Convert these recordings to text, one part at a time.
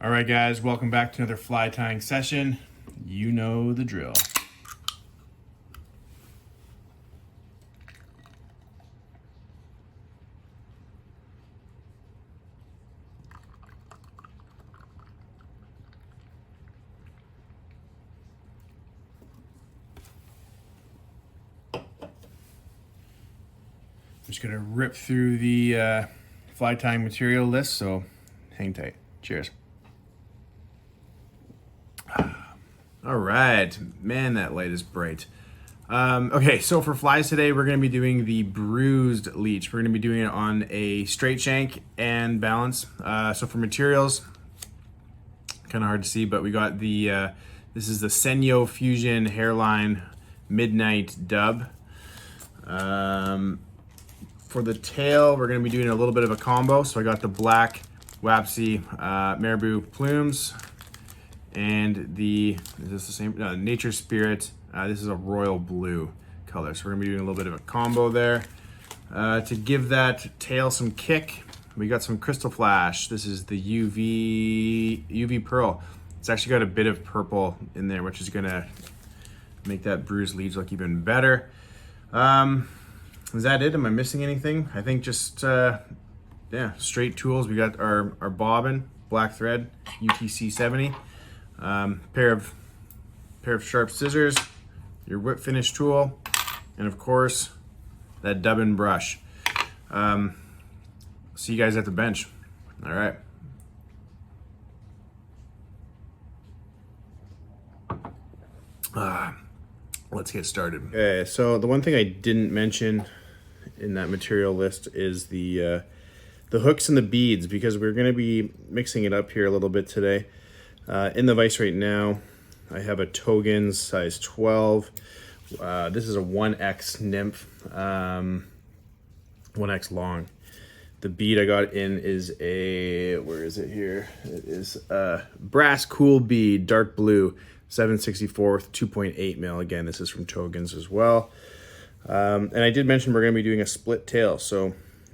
All right, guys, welcome back to another fly tying session. You know the drill. I'm just gonna rip through the fly tying material list, so hang tight. Cheers. All right, man, that light is bright. Okay, so for flies today, we're gonna be doing the Bruised Leech. We're gonna be doing it on a straight shank and balance. So for materials, kind of hard to see, but we got the, this is the Senyo Fusion Hairline Midnight Dub. For the tail, we're gonna be doing a little bit of a combo. So I got the black Wapsi Marabou plumes and the, is this the same? No, Nature Spirit. This is a royal blue color. So we're gonna be doing a little bit of a combo there. To give that tail some kick, we got some Krystal Flash. This is the UV Pearl. It's actually got a bit of purple in there, which is gonna make that Bruised Leech look even better. Is that it? Am I missing anything? I think just, yeah, straight tools. We got our bobbin, black thread, UTC 70. Pair of sharp scissors, your whip finish tool, and of course, that dubbin brush. See you guys at the bench. All right. Let's get started. Okay, so the one thing I didn't mention in that material list is the hooks and the beads, because we're going to be mixing it up here a little bit today. In the vise right now, I have a Tungsten size 12. This is a 1X Nymph, 1X long. The bead I got in is a, where is it here? It is a brass cool bead, dark blue, 7/64, 2.8 mil. Again, this is from Tungsten as well. And I did mention we're going to be doing a split tail, so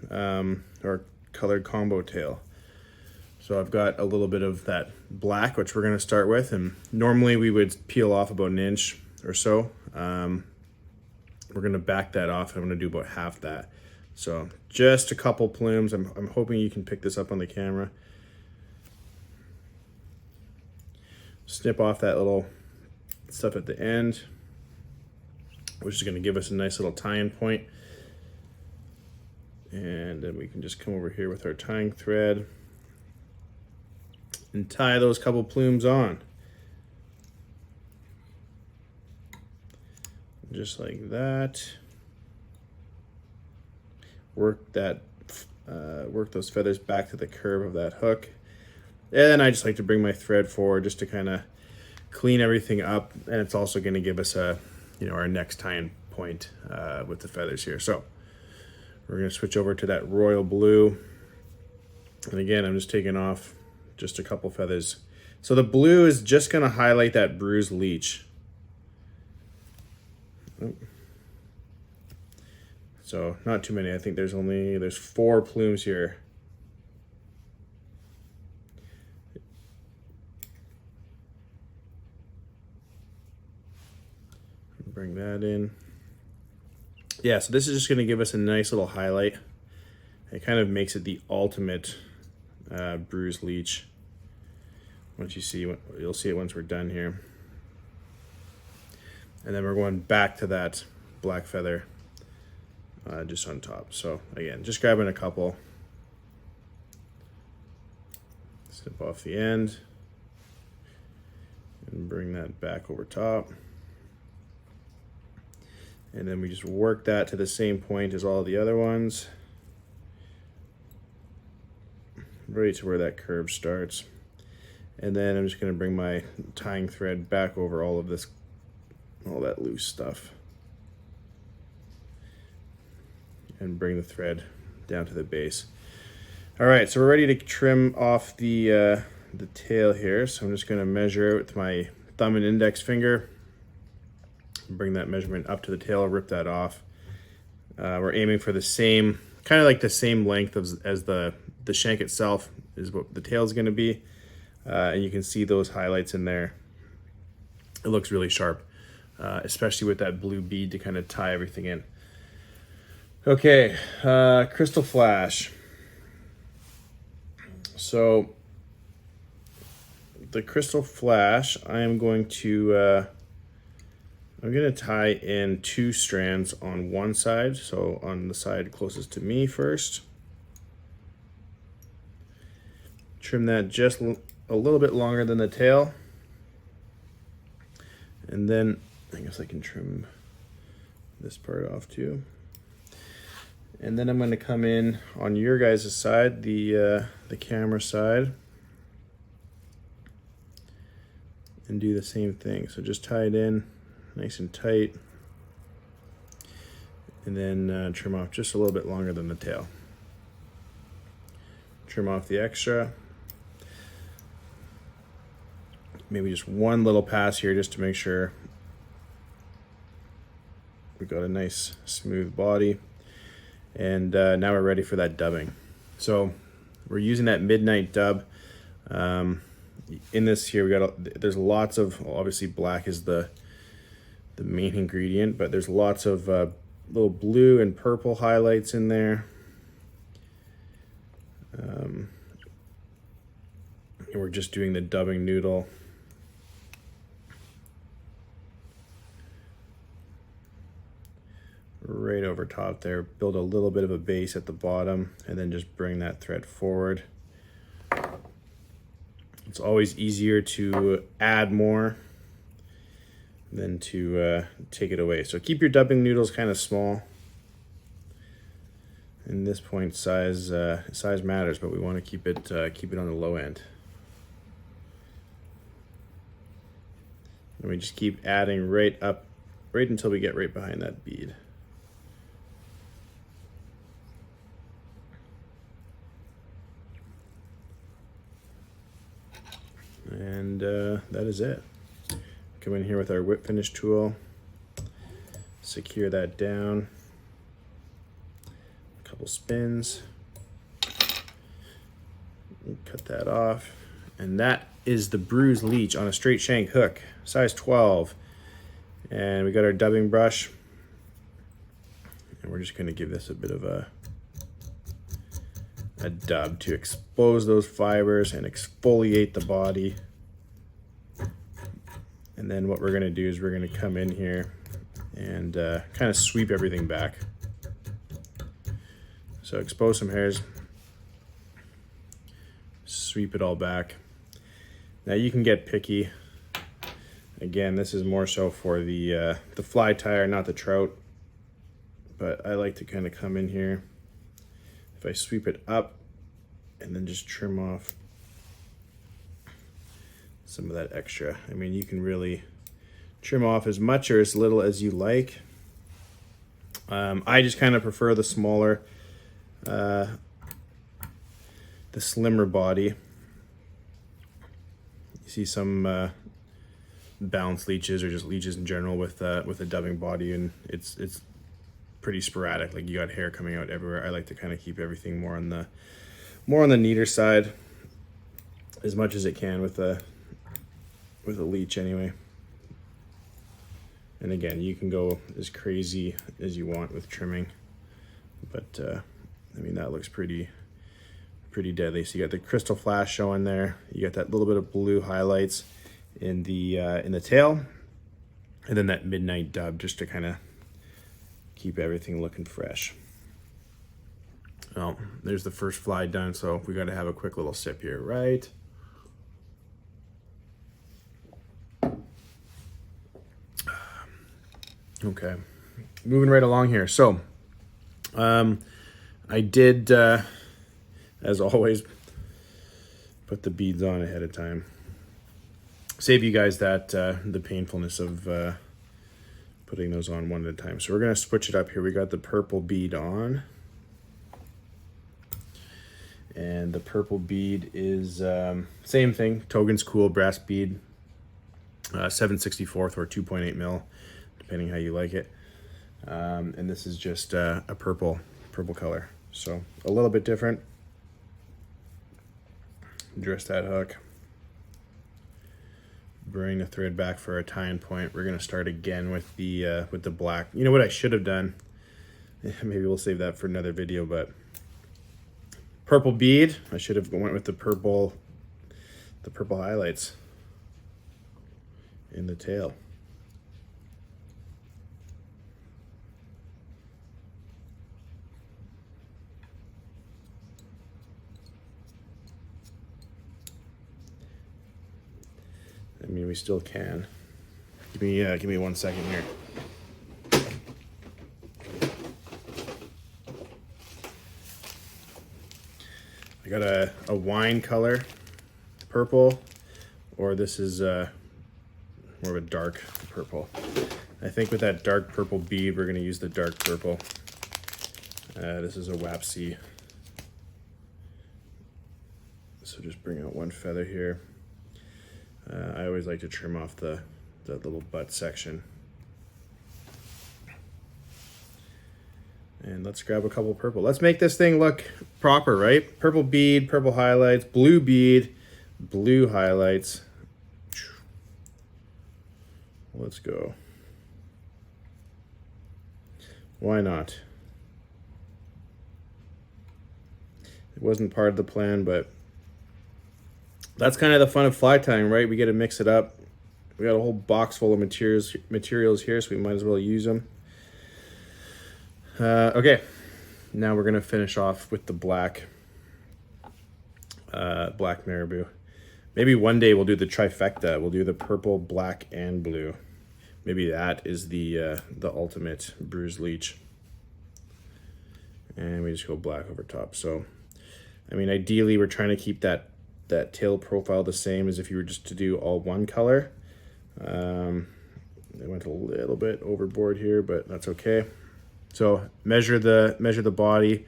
or colored combo tail. So I've got a little bit of that black, which we're going to start with, and normally we would peel off about an inch or so. We're going to back that off, and I'm going to do about half that. So just a couple plumes. I'm hoping you can pick this up on the camera. Snip off that little stuff at the end, which is going to give us a nice little tie-in point. And then we can just come over here with our tying thread and tie those couple plumes on. Just like that. Work those feathers back to the curve of that hook. And then I just like to bring my thread forward just to kind of clean everything up, and it's also going to give us a, our next tie-in point with the feathers here. So we're going to switch over to that royal blue, and again I'm just taking off just a couple feathers. So the blue is just going to highlight that Bruised Leech. So not too many. I think there's 4 plumes here. Bring that in. Yeah, so this is just going to give us a nice little highlight. It kind of makes it the ultimate Bruised Leech. You'll see it once we're done here. And then we're going back to that black feather just on top. So again, just grabbing a couple. Snip off the end and bring that back over top. And then we just work that to the same point as all the other ones, right to where that curve starts. And then I'm just going to bring my tying thread back over all of this, all that loose stuff, and bring the thread down to the base. All right, so we're ready to trim off the tail here. So I'm just going to measure it with my thumb and index finger. Bring that measurement up to the tail, rip that off. We're aiming for the same, kind of like the same length as the shank itself is what the tail is going to be. and you can see those highlights in there. It looks really sharp, especially with that blue bead to kind of tie everything in. Okay, Krystal Flash. So the Krystal Flash, I'm going to tie in 2 strands on one side. So on the side closest to me first. Trim that just a little bit longer than the tail. And then I guess I can trim this part off too. And then I'm going to come in on your guys' side, the camera side, and do the same thing. So just tie it in nice and tight, and then trim off just a little bit longer than the tail. Trim off the extra. Maybe just one little pass here just to make sure we got a nice smooth body. And now we're ready for that dubbing. So we're using that midnight dub. In this here, there's lots of, obviously black is the main ingredient, but there's lots of little blue and purple highlights in there. And we're just doing the dubbing noodle. Right over top there, build a little bit of a base at the bottom, and then just bring that thread forward. It's always easier to add more than to take it away. So keep your dubbing noodles kind of small. In this point, size matters, but we want to keep it on the low end. And we just keep adding right up, right until we get right behind that bead. And that is it. Come in here with our whip finish tool, secure that down, a couple spins, cut that off, and that is the Bruised Leech on a straight shank hook, size 12. And we got our dubbing brush, and we're just going to give this a bit of a dub to expose those fibers and exfoliate the body. And then what we're going to do is we're going to come in here and kind of sweep everything back. So expose some hairs, sweep it all back. Now you can get picky. Again, this is more so for the fly tire, not the trout. But I like to kind of come in here. If I sweep it up and then just trim off some of that extra. I mean, you can really trim off as much or as little as you like. I just kind of prefer the smaller, the slimmer body. You see some balanced leeches or just leeches in general with a dubbing body, and it's pretty sporadic. Like, you got hair coming out everywhere. I like to kind of keep everything more on the neater side as much as it can with a leech anyway. And again, you can go as crazy as you want with trimming, but I mean, that looks pretty deadly. So you got the Krystal Flash showing there. You got that little bit of blue highlights in the tail, and then that midnight dub just to kind of keep everything looking fresh. Well, there's the first fly done, so we got to have a quick little sip here, right? Okay, moving right along here. So, I did, as always, put the beads on ahead of time. Save you guys that the painfulness of putting those on one at a time. So we're gonna switch it up here. We got the purple bead on, and the purple bead is same thing. Togen's Cool brass bead, 7/64 or 2.8 mil, depending how you like it. And this is just a purple color, so a little bit different. Dress that hook. bring the thread back for our tie-in point. We're gonna start again with the black. You know what I should have done? Maybe we'll save that for another video, but purple bead. I should have went with the purple highlights in the tail. I mean, we still can. Give me 1 second here. I got a wine color purple, or this is more of a dark purple. I think with that dark purple bead, we're gonna use the dark purple. This is a waxy. So just bring out one feather here. I always like to trim off the little butt section. And let's grab a couple purple. Let's make this thing look proper, right? Purple bead, purple highlights, blue bead, blue highlights. Let's go. Why not? It wasn't part of the plan, but that's kind of the fun of fly tying, right? We get to mix it up. We got a whole box full of materials here, so we might as well use them. Okay, now we're gonna finish off with the black Marabou. Maybe one day we'll do the trifecta. We'll do the purple, black, and blue. Maybe that is the ultimate Bruised Leech. And we just go black over top. So, I mean, ideally we're trying to keep that tail profile the same as if you were just to do all one color. I went a little bit overboard here, but that's okay. So measure the body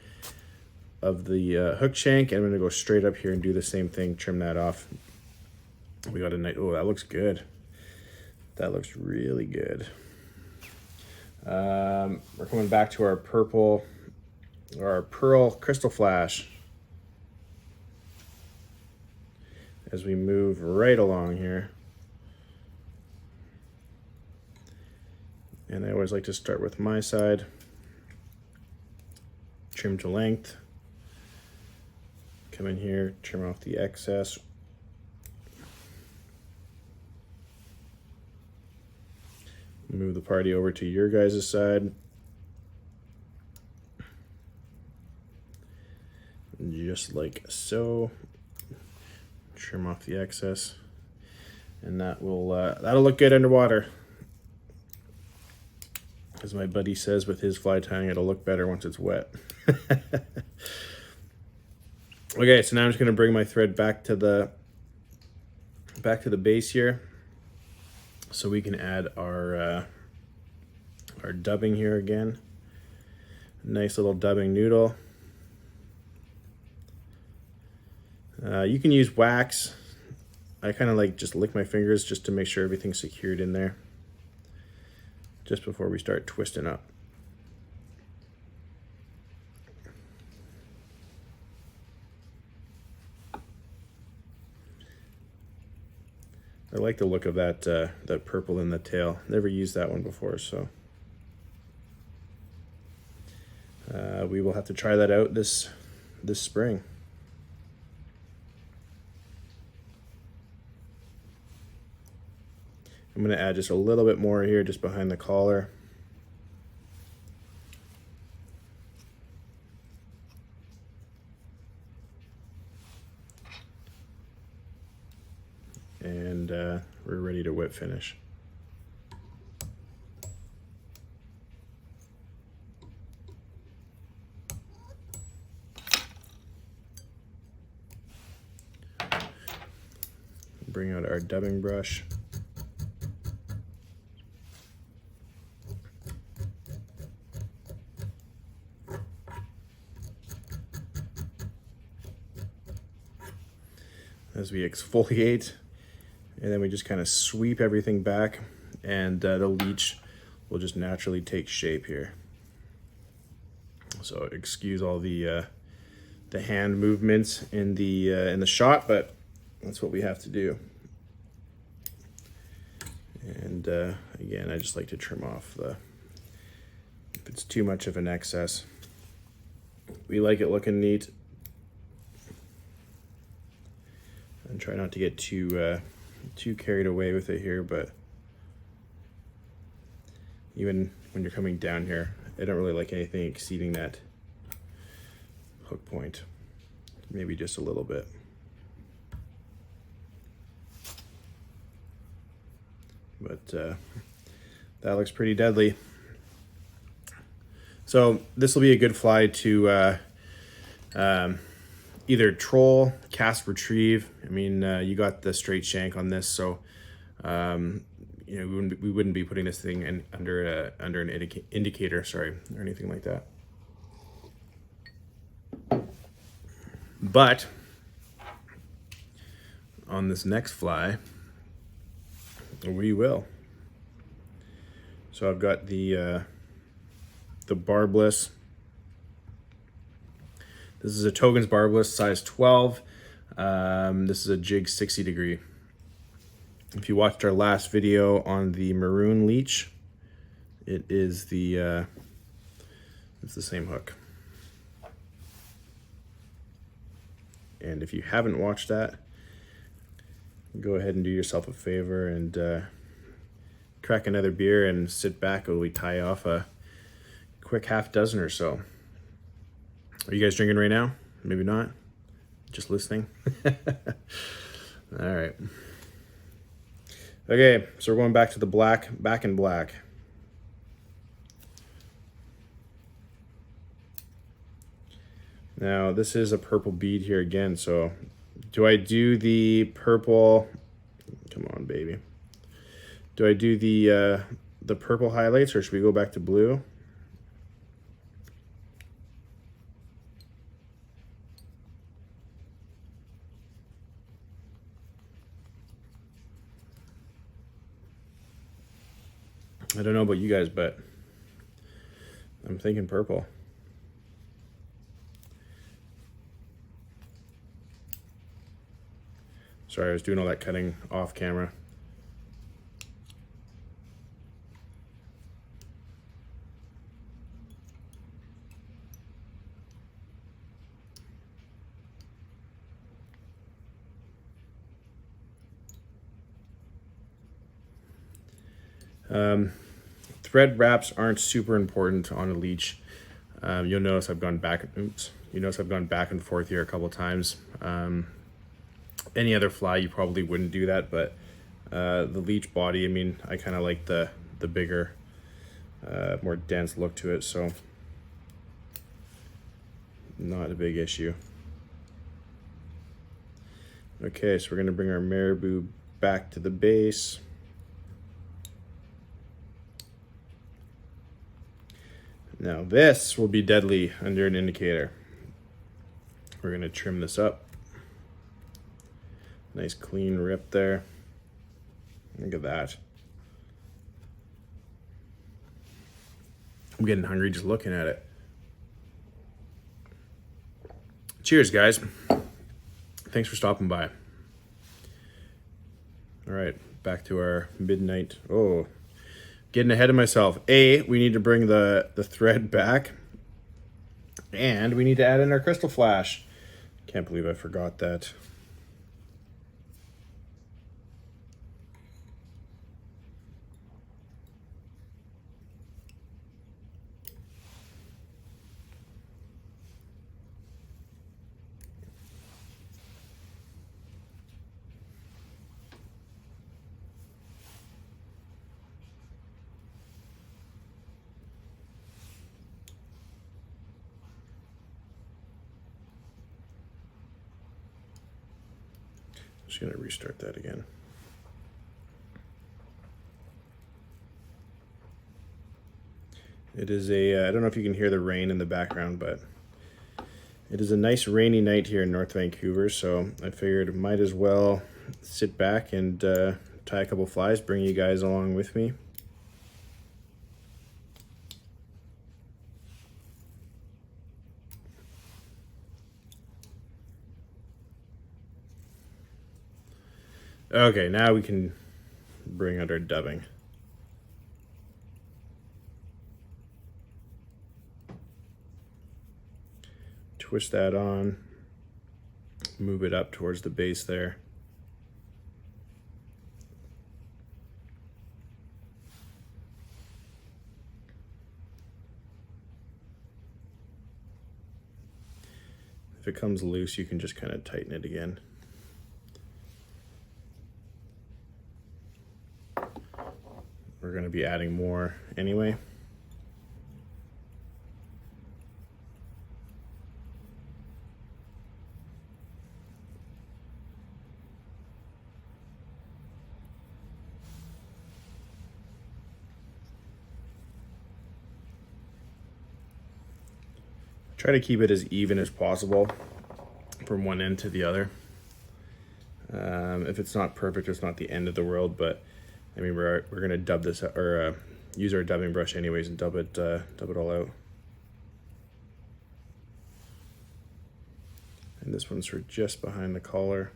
of the hook shank, and I'm gonna go straight up here and do the same thing, trim that off. We got a nice, oh, that looks good. That looks really good. We're coming back to our purple, or our pearl crystal flash, as we move right along here. And I always like to start with my side. Trim to length. Come in here, trim off the excess. Move the party over to your guys' side. Just like so. Trim off the excess, and that will that'll look good underwater. As my buddy says with his fly tying, it'll look better once it's wet. Okay, so now I'm just gonna bring my thread back to the base here, so we can add our dubbing here again. Nice little dubbing noodle. You can use wax. I kind of like just lick my fingers just to make sure everything's secured in there, just before we start twisting up. I like the look of that purple in the tail. Never used that one before, so we will have to try that out this spring. I'm going to add just a little bit more here, just behind the collar. And we're ready to whip finish. Bring out our dubbing brush. As we exfoliate, and then we just kind of sweep everything back, and the leech will just naturally take shape here. So excuse all the hand movements in the shot, but that's what we have to do. And again, I just like to trim off if it's too much of an excess. We like it looking neat. And try not to get too carried away with it here, but even when you're coming down here, I don't really like anything exceeding that hook point. Maybe just a little bit. But that looks pretty deadly. So this will be a good fly to either troll, cast, retrieve. I mean, you got the straight shank on this, so you know, we wouldn't be putting this thing in under an indicator, sorry, or anything like that. But on this next fly, we will. So I've got the barbless. This is a Togans barbless, size 12. This is a jig 60 degree. If you watched our last video on the maroon leech, it is it's the same hook. And if you haven't watched that, go ahead and do yourself a favor and crack another beer and sit back while we tie off a quick half dozen or so. Are you guys drinking right now? Maybe not. Just listening. All right. Okay, so we're going back to the black, back in black. Now this is a purple bead here again, so do I do the purple? Come on, baby. Do I do the purple highlights, or should we go back to blue? I don't know about you guys, but I'm thinking purple. Sorry, I was doing all that cutting off camera. Thread wraps aren't super important on a leech. You'll notice I've gone back. Oops. You notice I've gone back and forth here a couple times. Any other fly, you probably wouldn't do that, but the leech body, I mean, I kind of like the bigger, more dense look to it, so not a big issue. Okay, so we're gonna bring our Marabou back to the base. Now this will be deadly under an indicator. We're gonna trim this up. Nice clean rip there. Look at that. I'm getting hungry just looking at it. Cheers, guys. Thanks for stopping by. All right, back to our midnight. Oh, getting ahead of myself. We need to bring the thread back, and we need to add in our crystal flash. Can't believe I forgot that. Just gonna restart that again. It is I don't know if you can hear the rain in the background, but it is a nice rainy night here in North Vancouver, so I figured might as well sit back and tie a couple flies, bring you guys along with me. Okay, now we can bring out our dubbing. twist that on, move it up towards the base there. If it comes loose, you can just kind of tighten it again. We're going to be adding more anyway. Try to keep it as even as possible from one end to the other. If it's not perfect, it's not the end of the world, but I mean, we're gonna dub this or use our dubbing brush anyways and dub it all out. And this one's for just behind the collar,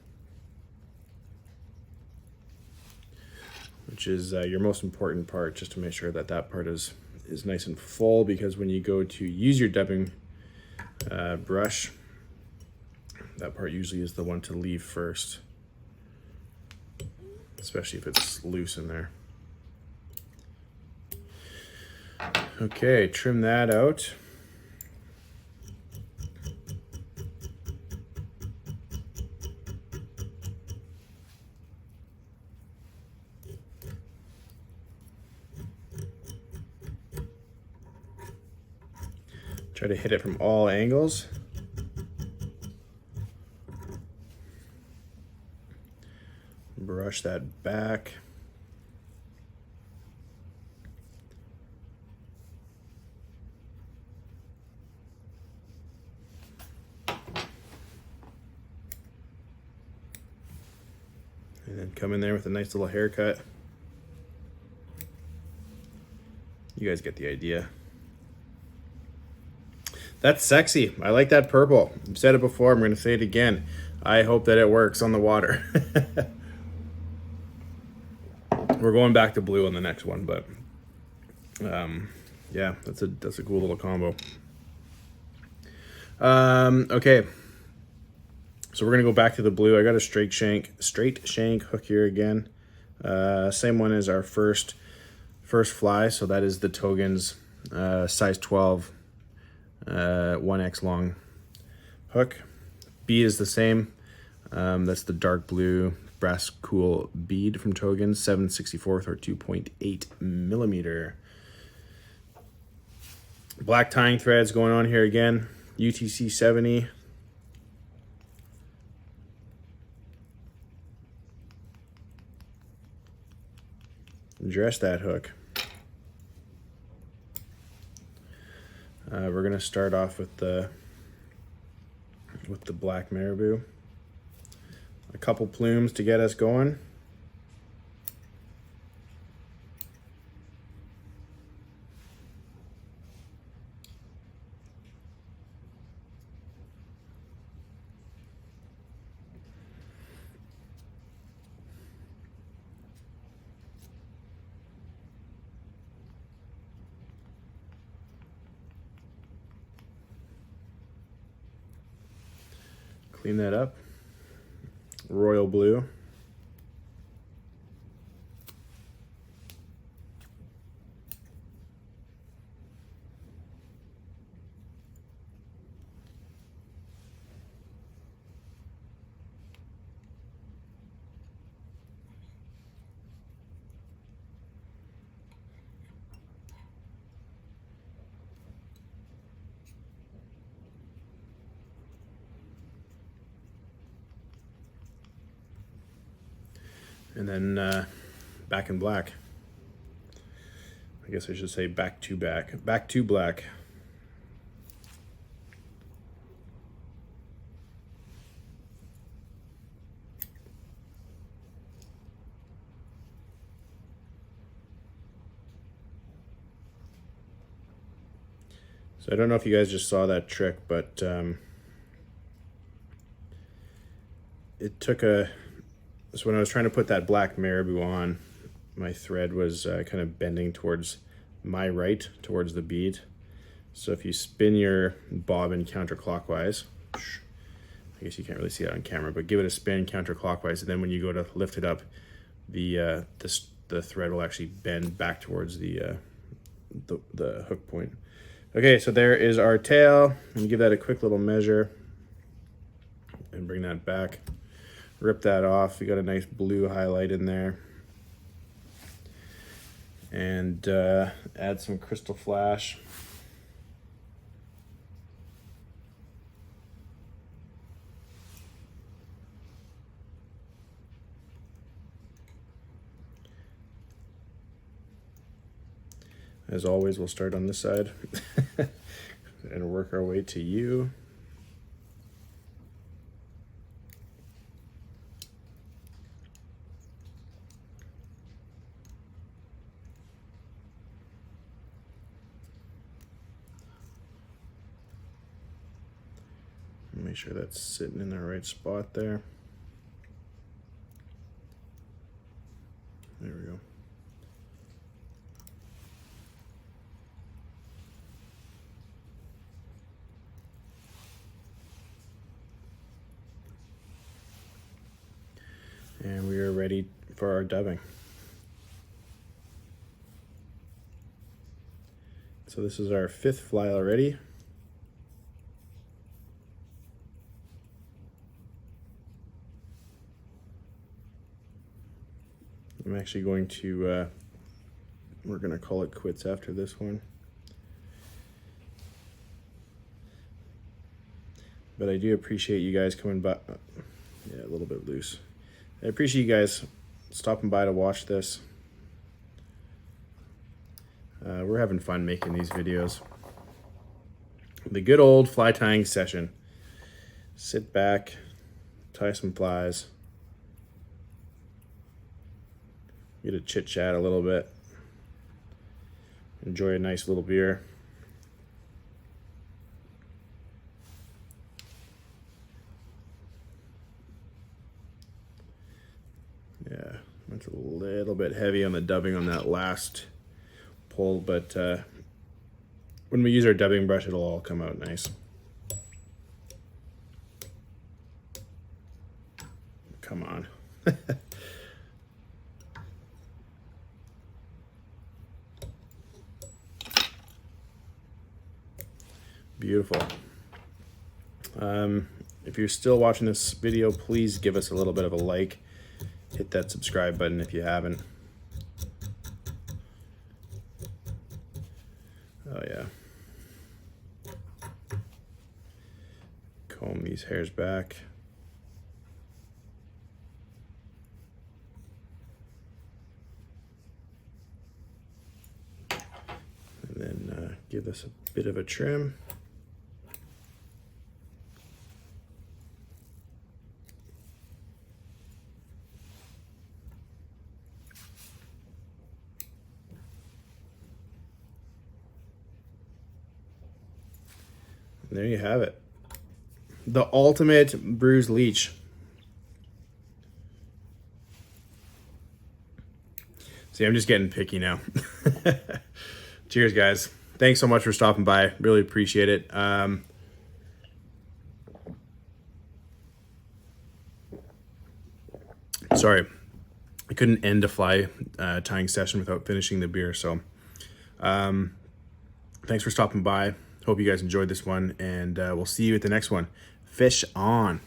which is your most important part, just to make sure that that part is nice and full, because when you go to use your dubbing brush, that part usually is the one to leave first, especially if it's loose in there. Okay, trim that out. Try to hit it from all angles. Brush that back. And then come in there with a nice little haircut. You guys get the idea. That's sexy. I like that purple. I've said it before, I'm going to say it again. I hope that it works on the water. We're going back to blue on the next one, but yeah, that's a cool little combo. Okay, so we're gonna go back to the blue. I got a straight shank hook here again. Same one as our first fly, so that is the Togen's size 12 1x long hook. Bead is the same. That's the dark blue brass cool bead from Togen, 7/64 or 2.8 millimeter. Black tying threads going on here again. UTC 70. Dress that hook. We're gonna start off with the black Marabou. A couple plumes to get us going. Clean that up. Royal blue. And then back in black. I guess I should say back to black. So I don't know if you guys just saw that trick, but it took so when I was trying to put that black Marabou on, my thread was kind of bending towards my right, towards the bead. So if you spin your bobbin counterclockwise, I guess you can't really see that on camera, but give it a spin counterclockwise, and then when you go to lift it up, the thread will actually bend back towards the hook point. Okay, so there is our tail. And give that a quick little measure and bring that back. Rip that off. We got a nice blue highlight in there. And add some Krystal Flash. As always, we'll start on this side and work our way to you. Make sure that's sitting in the right spot there. There we go. And we are ready for our dubbing. So this is our 5th fly already. I'm actually going to, we're going to call it quits after this one. But I do appreciate you guys coming by. Yeah, a little bit loose. I appreciate you guys stopping by to watch this. We're having fun making these videos. The good old fly tying session. Sit back, tie some flies, get to chit chat a little bit, enjoy a nice little beer. Yeah, it's a little bit heavy on the dubbing on that last pull, but when we use our dubbing brush, it'll all come out nice. Come on. Beautiful. If you're still watching this video, please give us a little bit of a like. Hit that subscribe button if you haven't. Oh yeah. Comb these hairs back. And then give this a bit of a trim. There you have it. The ultimate Bruised Leech. See, I'm just getting picky now. Cheers, guys. Thanks so much for stopping by. Really appreciate it. Sorry, I couldn't end a fly tying session without finishing the beer. So thanks for stopping by. Hope you guys enjoyed this one, and we'll see you at the next one. Fish on.